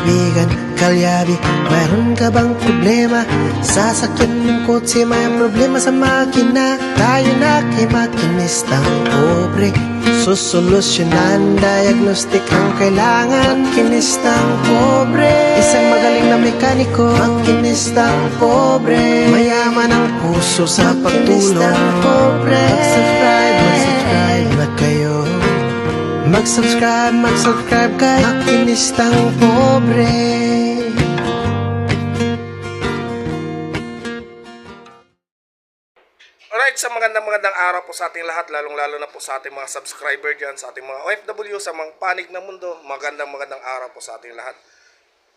kaibigan, kalyabi, mayroon ka bang problema? Sasakyan ng kotse, may problema sa makina. Tayo na kay makinistang pobre, susolusyonan, diagnostic ang kailangan. Makinistang pobre, isang magaling na mekaniko. Makinistang pobre, mayaman ang puso sa pagtulong. Mag-subscribe na kayo. Mag-subscribe kay Makinistang Pobre. Alright, sa magandang araw po sa ating lahat, lalong-lalo na po sa ating mga subscriber dyan, sa ating mga OFW, sa mga panig ng mundo. Magandang araw po sa ating lahat.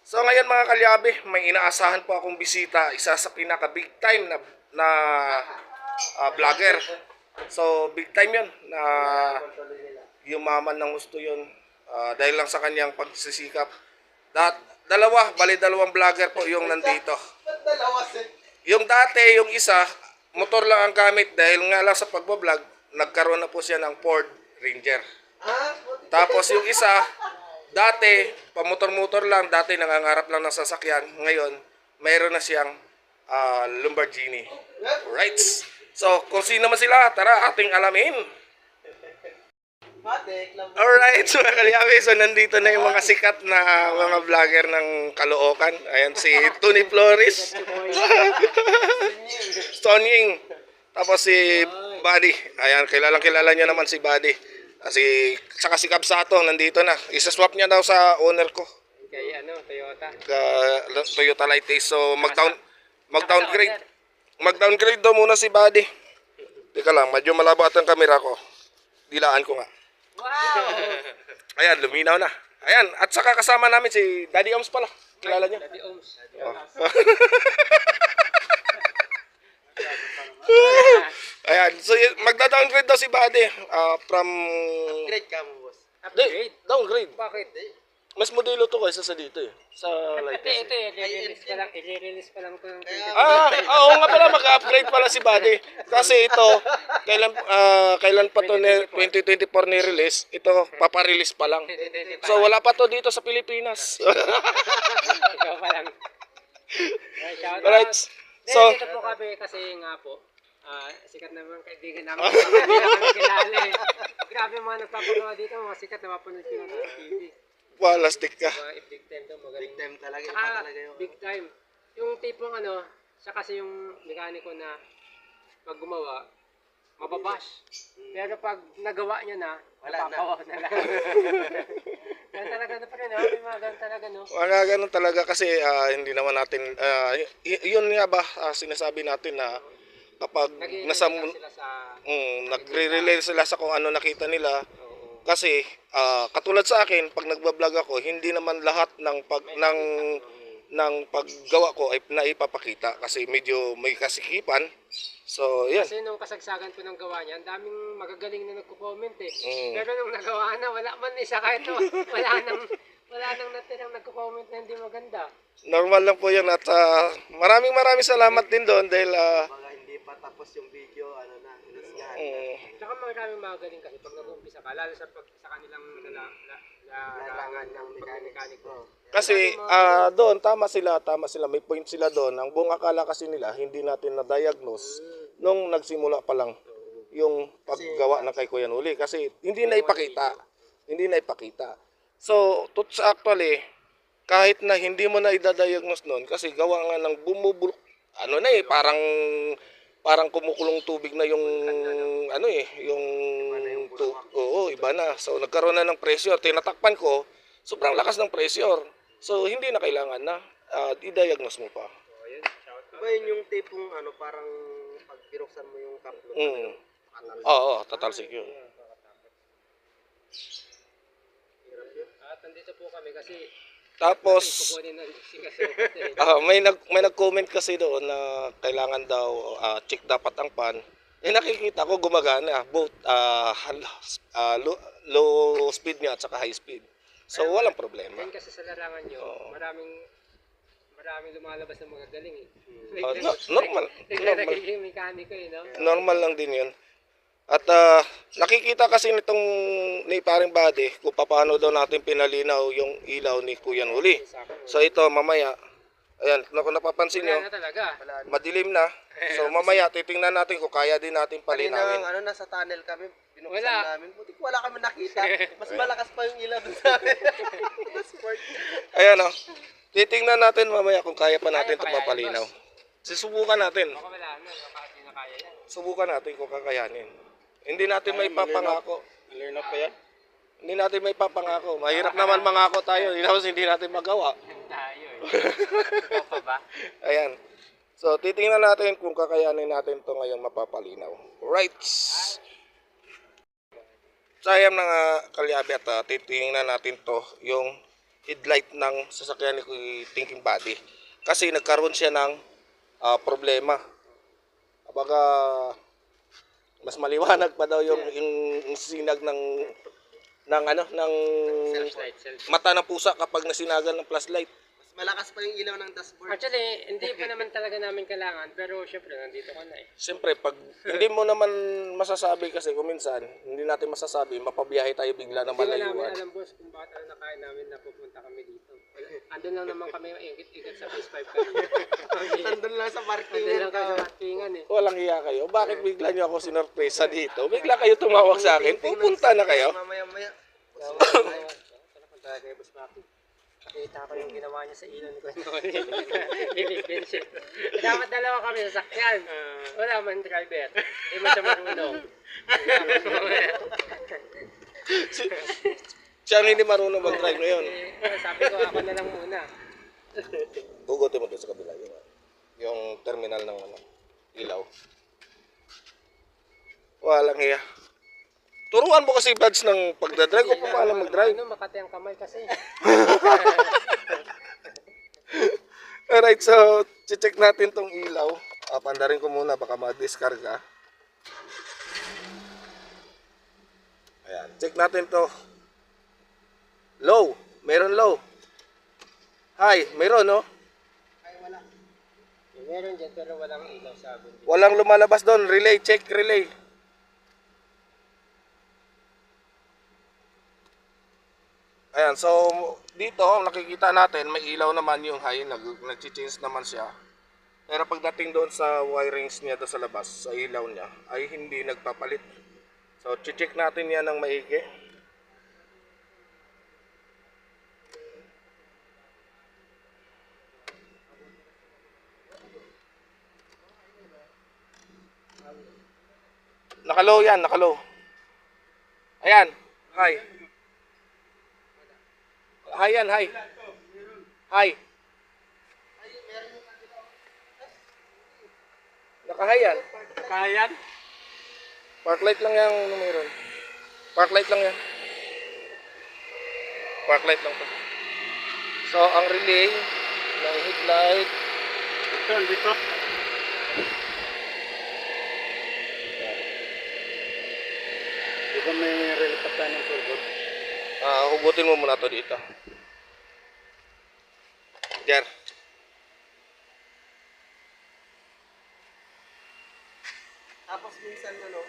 So ngayon mga kalyabe, may inaasahan po akong bisita, isa sa pinaka big time na vlogger. So big time yun, na yumaman ng gusto yun, dahil lang sa kanyang pagsisikap. Dalawang vlogger po yung nandito. Yung dati, yung isa, motor lang ang gamit dahil nga lang sa pagbablog, nagkaroon na po siya ng Ford Ranger. Tapos yung isa, dati, pamotor-motor lang, dati nangangarap lang ng sasakyan. Ngayon, mayroon na siyang Lamborghini. Right? So, kung sino man sila, tara ating alamin. Alright, so mga kalyabe, so nandito na yung mga sikat na mga vlogger ng Caloocan. Ayan si Tony Flores, Stonying, tapos si Buddy. Ayan, kilala niya naman si Buddy. Saka si Kabsato, nandito na. Isa-swap niya daw sa owner ko. Kay Toyota. Toyota Light. So mag-downgrade daw muna si Buddy. Teka lang, medyo malabo at ang camera ko. Dilaan ko nga. Wow! Ayan, luminaw na. Ayan, at saka kasama namin si Daddy Oms pala. Kilala niyo? Daddy Oms. Oh. Ayan, so magda-downgrade daw si Buddy from... Upgrade ka mo, boss. Upgrade? Downgrade. Bakit? Mas modelo to kaysa sa dito eh. Sa light. Ito i-release pa lang ko yung... Oo nga pala, mag-upgrade pala si Buddy. Kasi ito, kailan pa to 2024 ni-release, ito paparelease pa lang. So wala pa to dito sa Pilipinas. Ikaw pa lang. Alright. So, dito po kami kasi nga po, sikat naman kaibigan namin. Hindi na kami kilala eh. Grabe mga nagpapagawa dito, mga sikat na mapanood ko na sa TV. walastik ka. Big time to, magaling. Big time talaga, Saka, talaga yun. big time. Yung tipong siya kasi yung mekaniko na pag gumawa, mababash. Pero pag nagawa niya na, napapawa na lang. Ganun talaga na pa rin, may mga ganun talaga, no? Mga ganun talaga kasi hindi naman natin, yun nga ba sinasabi natin na kapag sila sa... nagre-relay sila sa kung ano nakita nila. Kasi katulad sa akin, pag nagba-vlog ako, hindi naman lahat ng paggawa ko ay naipapakita kasi medyo may kasikipan. So, yan. Kasi nung kasagsagan ko ng gawa niya, ang daming magagaling na nagko-comment eh. Pero nung nagawa na, wala man isa kahit wala nang natirang nagko-comment na hindi maganda. Normal lang po yan at maraming salamat din doon dahil Mga hindi pa tapos yung video, inusgahan. Saka maraming magagaling kasi pag nag-umpisa ka, lalo sa kanilang larangan ng mekaniko. kasi doon tama sila, may point sila doon. Ang buong akala kasi nila hindi natin na-diagnose nung nagsimula pa lang yung paggawa ng kay Kuya Noli kasi hindi na ipakita. So, actually, kahit na hindi mo na i-diagnose noon kasi gawa nga ng bumubulok, parang kumukulong tubig na yung oo, iba na. So nagkaroon na ng pressure, tinatakpan ko, sobrang lakas ng pressure. So hindi na kailangan na i-diagnose mo pa. Diba yun yung tipong parang pag binuksan mo yung cup Oo, tatalsik yun. At nandito po kami kasi Tapos kukunin na si may nag-comment kasi doon na kailangan daw check dapat ang pan. Nakikita ko gumagana both low speed niya at saka high speed. So walang problema. Yan kasi sa larangan nyo, maraming lumalabas na magagaling eh. Normal. Naglalagay yung mekaniko eh, no? Normal lang din yun. At nakikita kasi nitong ni paring body kung paano daw natin pinalinaw yung ilaw ni Kuya Nuli. So ito mamaya, ayan, kung napapansin nyo, Wala na talaga. madilim na. So mamaya titingnan natin kung kaya din natin Kanina palinawin. ano, nasa tunnel kami, binuksan Wala. namin. Buti wala kami nakita. Mas malakas pa yung ilaw doon sa amin. Sport. Ayan o, titingnan natin mamaya kung kaya pa natin ito Kaya pa yan, mapalinaw. Susubukan natin. Baka wala na, baka di na kaya yan. Subukan natin kung kakayanin. Hindi natin may papangako. Learn up pa yan? Hindi natin may papangako. Mahirap naman mangako tayo. Tapos hindi natin magawa. Tayo eh. Ikaw pa ba? Ayan. So, titingnan natin kung kakayanin natin to ngayong mapapalinaw. Right. Sayang na nga kalyabi at titingnan natin to yung headlight ng sasakyan ni Thinking Body. Kasi nagkaroon siya ng problema. Baga mas maliwanag pa daw yung sinag ng Self. mata ng pusa kapag nasinagan ng flashlight. Mas malakas pa yung ilaw ng dashboard. Actually, hindi pa naman talaga namin kailangan, pero syempre, nandito ka na eh. Siyempre, pag hindi mo naman masasabi kasi kung minsan, hindi natin masasabi, mapabiyahe tayo bigla ng Hindi ba namin malayuan. alam boss kung bakit ano nakain namin na pupunta kami dito. Andun lang naman kami ikit-ikit sa Phase 5 kami. Nandun lang sa parking. Andun lang kami sa parkingan eh. Walang hiya kayo. Bakit bigla nyo ako sinurpresa dito? Bigla kayo tumawag sa akin. Pupunta na kayo. Mamaya-maya. Kaya kay Boss Maki. Nakita ko yung ginawa niya sa ilon ko noon. Philippines eh. Dapat dalawa kami sa sakyan. Wala man driver. Hindi man siya marunong. Siya ang hindi marunong mag-drive ngayon. Sabi ko ako na lang muna. Hugutin mo doon sa kabila. Yung terminal ng ilaw. Walang hiya. Turuan mo kasi badge ng pagdadrive o paano mag-drive. Ano, makati ang kamay kasi. Alright, so check natin tong ilaw. Pandarin ko muna baka ma-discarga. Ayan, check natin to. Low, meron low. High, meron no? Meron dyan pero walang ilaw sa bundi. Walang lumalabas doon. Relay, check relay. Ayan, so dito nakikita natin may ilaw naman yung high, nag-change naman siya. Pero pagdating doon sa wirings niya doon sa labas, sa ilaw niya, ay hindi nagpapalit. So check natin yan ng maigi. Nakalow yan, nakalow. Ayan, high. High yan, high. High. Naka-high yan. Kayan? Park light lang yan meron. Park light lang yan. Park light lang to. So, ang relay ng headlight. Dito. Di ba may relipat tayo ng turbo? Hugutin mo muna to dito. Jer. Tapos minsan ano,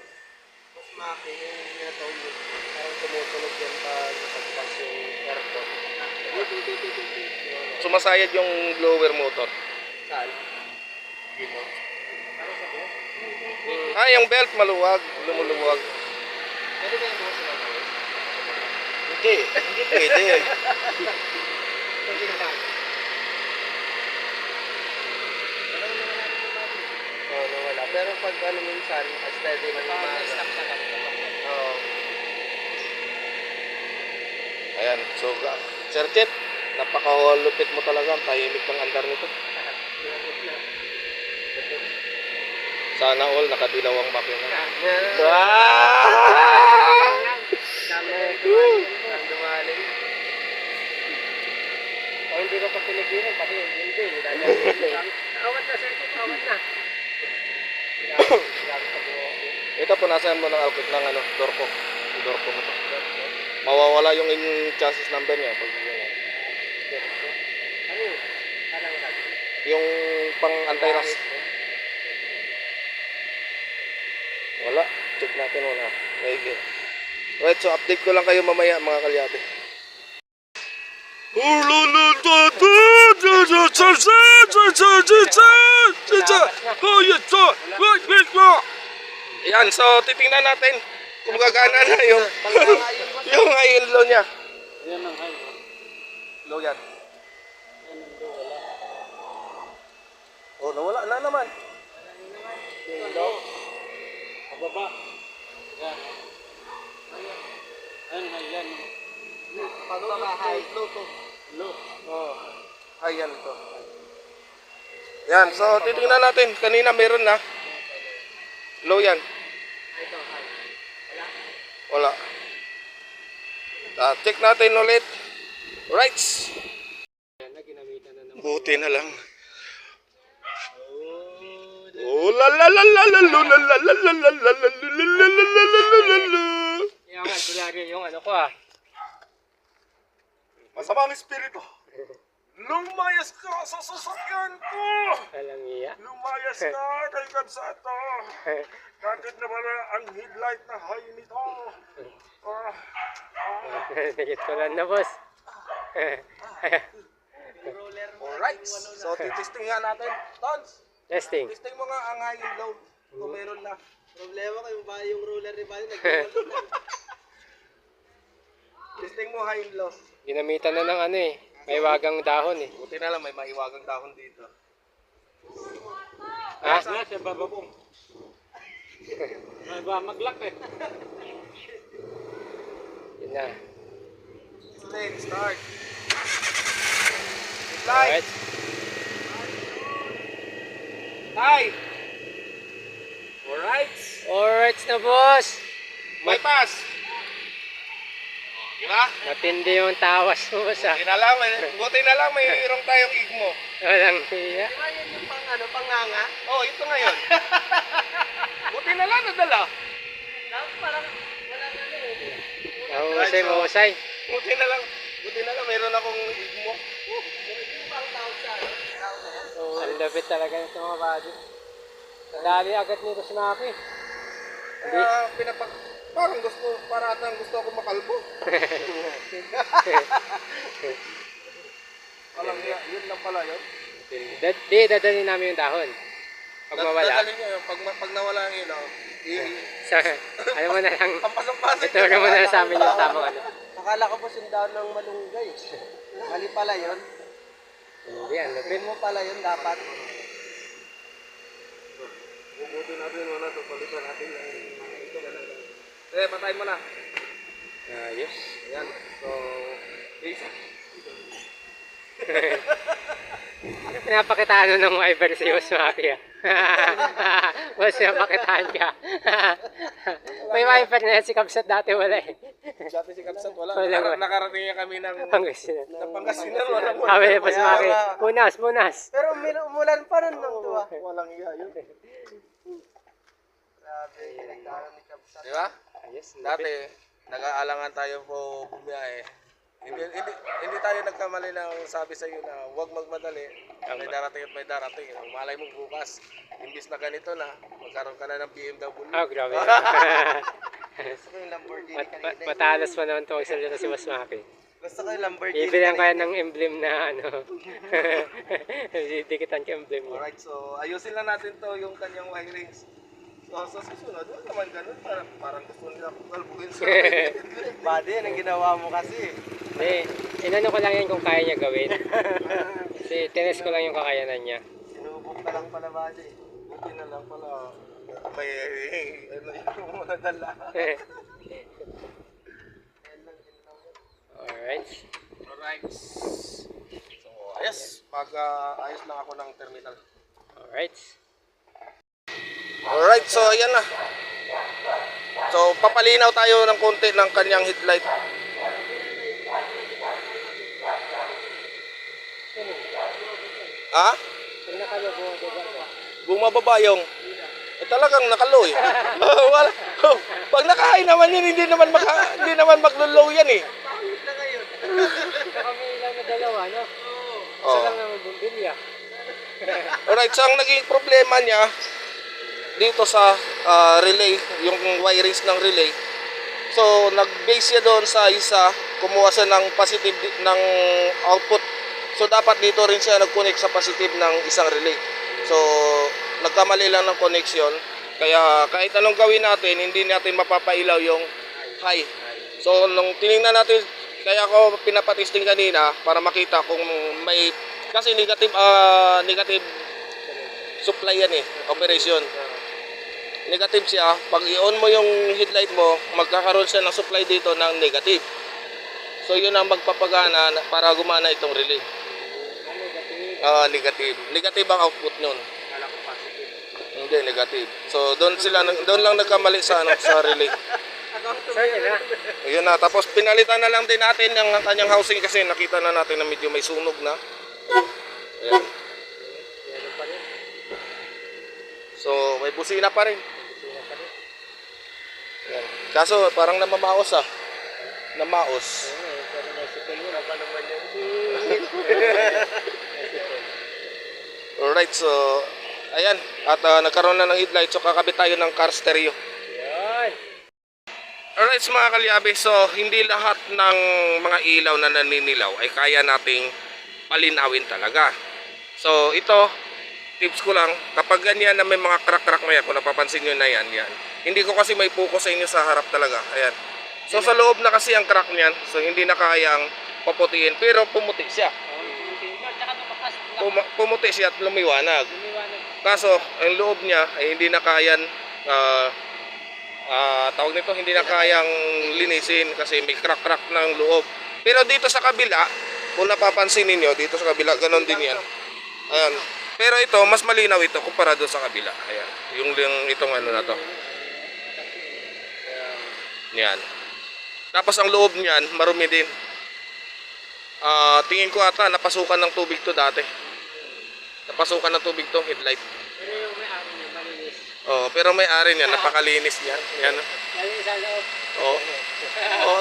mas maki yung tinatawag yun. Parang tumutunog yan pag pagpas yung aircon. Sumasayad yung blower motor. Saan? Dito. Yung belt maluwag, lumuluwag. Pwede ba yung mga sila? Hindi pwede. Pwede na ba? Oo, nawala. Pero pag ano minsan, steady na naman. Stop sa lang. Oo. Ayan, so Sir Chet, napaka-lupit mo talaga. Ang tahimik ng andar nito. Sana all nakadilaw ang makina. Dumaling. O hindi ko pa pinigilan, pati hindi. Awat na, sir. Awat na. Ito po, nasaan mo ng output ng door ko. Door ko mo to. Mawawala yung chassis number niya. Pag, Ano yun? Parang sabi. yung pang anti-rust. Wala. Check natin. Ito muna. Okay. Right, so update ko lang kayo mamaya mga kalyabe. Yan, so titingnan natin kung gagana na yung yung iron low niya. Yan ang high. Low yan. Oh, nawala na naman. Low. Pababa. Yan. Ayun, yan. Pababa, high. Low to. Low. Oh. Ayan ito. Yan, so titingnan natin. Kanina meron na. Low yan. Ito, high. Wala. Check natin ulit. Right. Yan na, ginamitan na naman. Buti na lang. Oh la la la la la la la la la la la la la la la. Yan nga, bulagi yung ano ko ah. Masamang espiritu. Lumayas ka sa sasakyan ko. Alang iya. Lumayas ka kay Kabsato. Bakit naman ang headlight na high nito? Nagit ko lang na, boss. Alright, so titesting nga natin. Tons, Testing. testing mo nga ang high and low. Kung meron na. Problema kayo ba yung ruler ni Bali nag-iwalot na. Testing mo high and low. Ginamitan na ng ano eh. May wagang dahon eh. Buti na lang may maiwagang dahon dito. Ha? Siya bababong. Ba maglak eh. Yun na. Testing, start. Slide. Alright. High. Alright. Alright na, boss. May pass. Diba? Matindi yung tawas mo, boss ah. Buti na lang may irong tayong igmo. Walang hiya. Di ba yun yung panganga? Oh, ito ngayon. Buti na lang nadala. Tapos parang walang ano eh. Mahusay, mahusay. Buti na lang meron akong igmo. Yung pang tawag sa ano? Tawag na yan. Ang lapit talaga nito mga body. Dali agad nito si Maki. Kaya parang gusto ako makalbo. Alam niya, yun lang pala yun. Di, dadalhin namin yung dahon. Pag mawala. Dadalhin niya yun, pag nawala ang ilaw. So, ano mo na lang. Pampasok-pasok. Ito mo na lang sa amin yung tamang ano. Akala ko po sundaon ng malunggay. Mali pala yun. Hindi, ang lapit. Pin mo pala yun dapat. Bubuti natin muna ito, palitan natin yung ito ka lang. Eh, patayin mo na. Ayos. Ayan, so, basic. Pinapakitaan ng Viber si Boss Maki ah. Boss, pinapakitaan ka. May Viber na yan si Kabsat dati wala eh. Dati si Kapsat, wala. Wala. Nakarating niya kami ng Pangasinan. Pangasinan. Walang Sabi ni Boss Maki, punas. Pero umulan pa nun nung tuwa. Walang iya yun. Grabe, pinagdaanan ni Kapsat. Di ba? Ayos, Dati, nag-aalangan tayo po bumiyahe. Hindi tayo nagkamali ng sabi sa iyo na huwag magmadali. May darating at may darating. Ang malay mo bukas, imbis na ganito na, magkaroon ka na ng BMW. Oh, grabe. Gusto ko yung Lamborghini kanina. Matalas pa naman itong salita si Boss Maki. Gusto ko yung Lamborghini Ibilang kaya ng emblem na ano. Dikitan ka emblem niya. Alright, so ayusin lang natin to yung kanyang wirings. So sa susunod, wala naman ganun. Parang gusto nila akong kalbuhin sa Badi, yan ang ginawa mo kasi. Hindi, inano ko lang yan kung kaya niya gawin. Kasi tinest ko lang yung kakayanan niya. Sinubok ka lang pala, Badi. Buti na lang pala. May ano yung mga dala. Alright. Alright. So ayos. Ayos lang ako ng terminal. Alright. Alright, so ayan na. So papalinaw tayo ng konti ng kanyang headlight. Ha? Pag nakalabo, Bumababa yung talagang nakaloy. Wala. Pag nakahay naman yun, hindi naman maglo-low yan eh. kami lang na dalawa, no? Isa Oh. lang naman bumbilya. Alright, so ang naging problema niya dito sa relay, yung wirings ng relay. So, nag-base siya doon sa isa, kumuha siya ng positive ng output. So, dapat dito rin siya nag-connect sa positive ng isang relay. So, nagkamali lang ng connection. Kaya kahit anong gawin natin, hindi natin mapapailaw yung high. So, nung tiningnan natin, kaya ako pinapatisting kanina para makita kung may, kasi negative supply yan operation. Negative siya, pag i-on mo yung headlight mo, magkakaroon siya ng supply dito ng negative. So yun ang magpapagana para gumana itong relay. Negative. Negative ang output nun. Hindi, negative. So doon lang nagkamali sa relay. Ayun na, tapos pinalitan na lang din natin ang kanyang housing kasi nakita na natin na medyo may sunog na. Ayan. So may busina pa rin. Ayan. Kaso parang namamaos Namaos. Alright, so ayan. At nagkaroon na ng headlight. So kakabit tayo ng car stereo. Alright, so, mga kalyabe. So hindi lahat ng mga ilaw na naninilaw ay kaya nating palinawin talaga. So ito, tips ko lang, kapag ganyan na may mga crack-crack na yan, kung napapansin nyo na yan. Hindi ko kasi may focus sa inyo sa harap talaga. Ayan. So sa loob na kasi ang crack niyan, so hindi na kayang paputiin, pero pumuti siya. Pumuti siya at lumiwanag. Kaso, ang loob niya ay hindi na kayang, tawag nito, hindi na kayang linisin kasi may crack-crack ng loob. Pero dito sa kabila, kung napapansin niyo dito sa kabila, ganon din yan. Ayan. Pero ito, mas malinaw ito kumpara doon sa kabila. Ayan. Yung itong ano na to. Yan. Tapos ang loob niyan, marumi din. Tingin ko ata, napasukan ng tubig to dati. Napasukan ng tubig tong headlight. Pero yung may-ari niya, malinis. Oh, pero may-ari niya, napakalinis niyan. Yan. Malinis sa loob. Oh. Oh.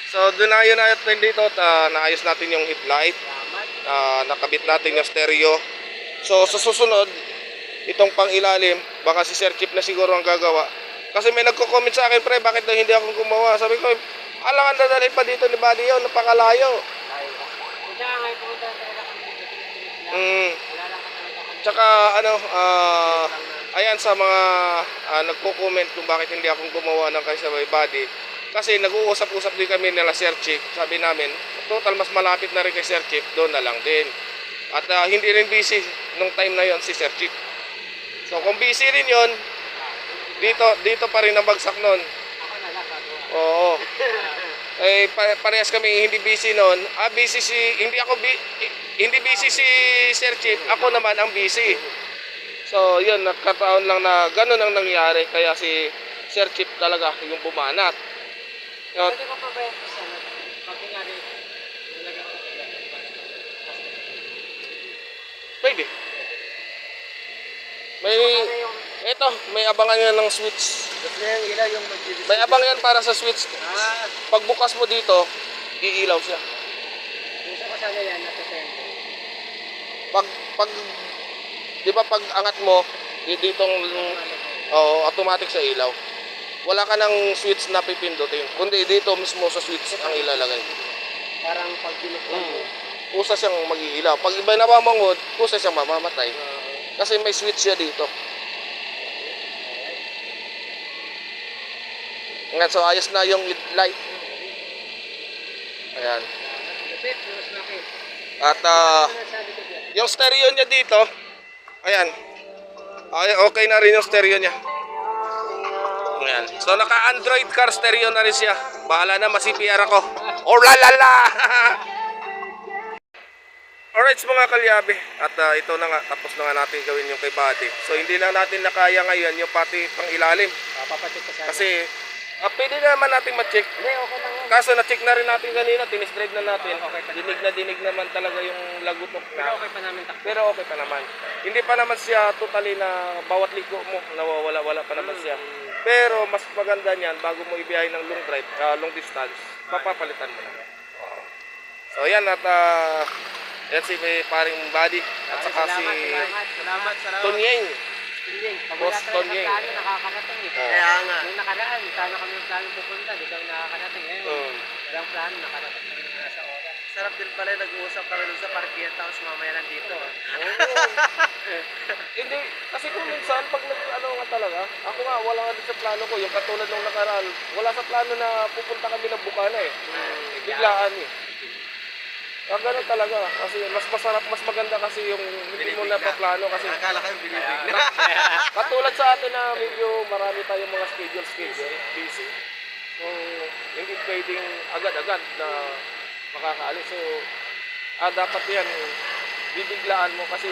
So, doon na yun natin dito. Naayos natin yung headlight. Nakabit natin yung stereo. So sa susunod, itong pang ilalim, baka si Sir Chip na siguro ang gagawa. Kasi may nagko-comment sa akin, pre, bakit daw hindi ako gumawa? Sabi ko, alangan dadalhin pa dito ni Buddy yun, napakalayo. Tsaka ayan sa mga nagko-comment kung bakit hindi ako gumawa ng kaysa may Buddy. Kasi nag-uusap-usap din kami nila Sir Chip. Sabi namin, total mas malapit na rin kay Sir Chip, doon na lang din. At hindi rin busy nung time na yon si Sir Chip. So kung busy rin yon, dito pa rin ang bagsak nun. Oo. Parehas kami hindi busy nun. Hindi busy si Sir Chip, ako naman ang busy. So yun, nagkataon lang na ganun ang nangyari. Kaya si Sir Chip talaga yung bumanat. Pwede ko pa ba yung pag nangyari, nilagyan ko sa Pwede. May abangan yan ng switch. May abangan yan para sa switch. Pag bukas mo dito, iilaw siya. gusto ko sana yan, nasa tempo. Di ba pag angat mo, ditong automatic sa ilaw. Wala ka ng switch na pipindutin. Kundi dito mismo sa switch ang ilalagay. Parang pag binuksan mo. Kusa siyang mag-iilaw. Pag iba namamangod, kusa siyang mamamatay. Kasi may switch siya dito. Ngayon, so ayos na yung light. Ayan. At yung stereo niya dito, ayan. Okay na rin yung stereo niya. Ayan. So naka-Android car stereo na rin siya. Bahala na, masipiar ako. Oh la la la! Alright mga kalyabe, at ito na nga, tapos na nga natin gawin yung kay Buddy. So hindi lang natin nakaya ngayon yung pati pang ilalim. Papacheck ko sana. Kasi pwede naman natin ma-check. Hindi, okay lang yan. Kaso na-check na rin natin kanina, tinis-drive na natin. Okay pa. Dinig naman talaga yung lagutok Pero na. okay pa namin takbo. Pero okay pa naman. Hindi pa naman siya totally na bawat ligo mo, nawawala-wala pa naman siya. Pero mas maganda niyan, bago mo ibiyahe ng long drive, long distance, papapalitan mo na. So yan, at yan si paring Buddy at saka si Salamat. Tunyeng. Hindi, pag wala Boss talaga Tonying. sa plano, nakakarating eh. Kaya nga. Yung nakaraan, sana kami ng plano pupunta, di kami nakakarating. Ngayon, Mm. walang plano, nakarating kami na nasa oras. Sarap din pala nag-uusap kami dun sa parkihan tapos mamaya nandito. Hindi, kasi kung minsan, pag ano nga talaga, ako nga, wala nga din sa plano ko. Yung katulad nung nakaraan, wala sa plano na pupunta kami ng Bukana eh. Biglaan eh. Kaya ganun talaga. Kasi mas masarap, mas maganda kasi yung hindi mo Binibigla. napaplano. Kasi Akala kayo binibigla. katulad sa atin na medyo marami tayong mga schedule, busy. So, hindi pwedeng agad-agad na makakaalis. So, dapat yan, bibiglaan mo kasi,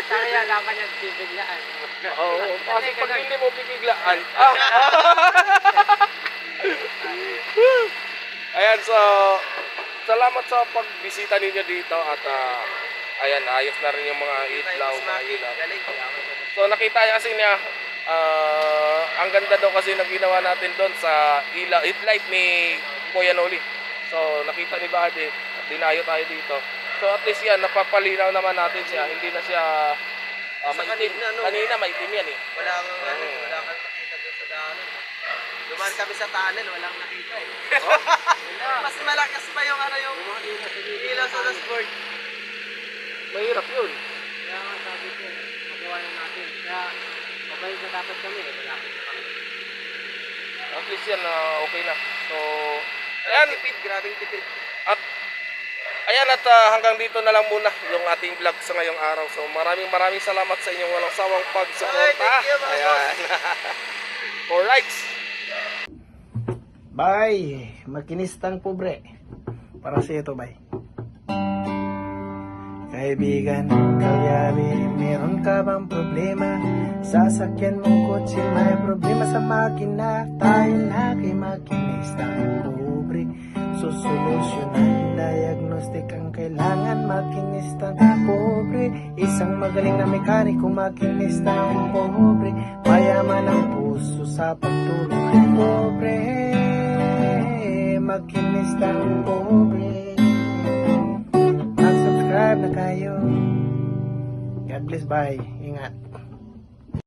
Kaya laban yung bibiglaan. oo, kasi pag hindi mo bibiglaan, ayan, so, salamat sa pagbisita ninyo dito at ayan, ayos na rin yung mga itlaw, mga ilaw. Galing. So nakita niya kasi niya, ang ganda daw kasi ng ginawa natin doon sa ilaw, headlight ni Kuya Noli. So nakita ni Buddy, at dinayo tayo dito. So at least yan, napapalinaw naman natin siya, hindi na siya maitim. kanina, no? Kanina maitim yan eh. Wala kang ano, wala kang nakita doon sa daanan. Dumaan kami sa tunnel, walang nakita eh. Mas malakas pa yung ano yung ilaw sa dashboard. Mahirap yun. Kaya nga sabi ko, magawa na natin. Kaya, mabalik na dapat kami, wala na kami. At least yan, okay na. So, ayan. Tipid, grabing tipid. At ayan at hanggang dito na lang muna yung ating vlog sa ngayong araw. So maraming salamat sa inyong walang sawang Ay, pagsuporta. thank you, mga Ayan. Alright. Bye, makinistang pobre. Para sa ito, bye. Kaibigan, kalyabi, meron ka bang problema? Sasakyan mong kotse, may problema sa makina. Tayo na kay makinistang pobre. Susolusyonan, diagnostic ang kailangan. Makinistang pobre, isang magaling na mekaniko. Makinistang pobre, mayaman ang puso sa pagtulong. Pobre, makinistang pobre. Mag-subscribe na kayo. God bless, bye. Ingat.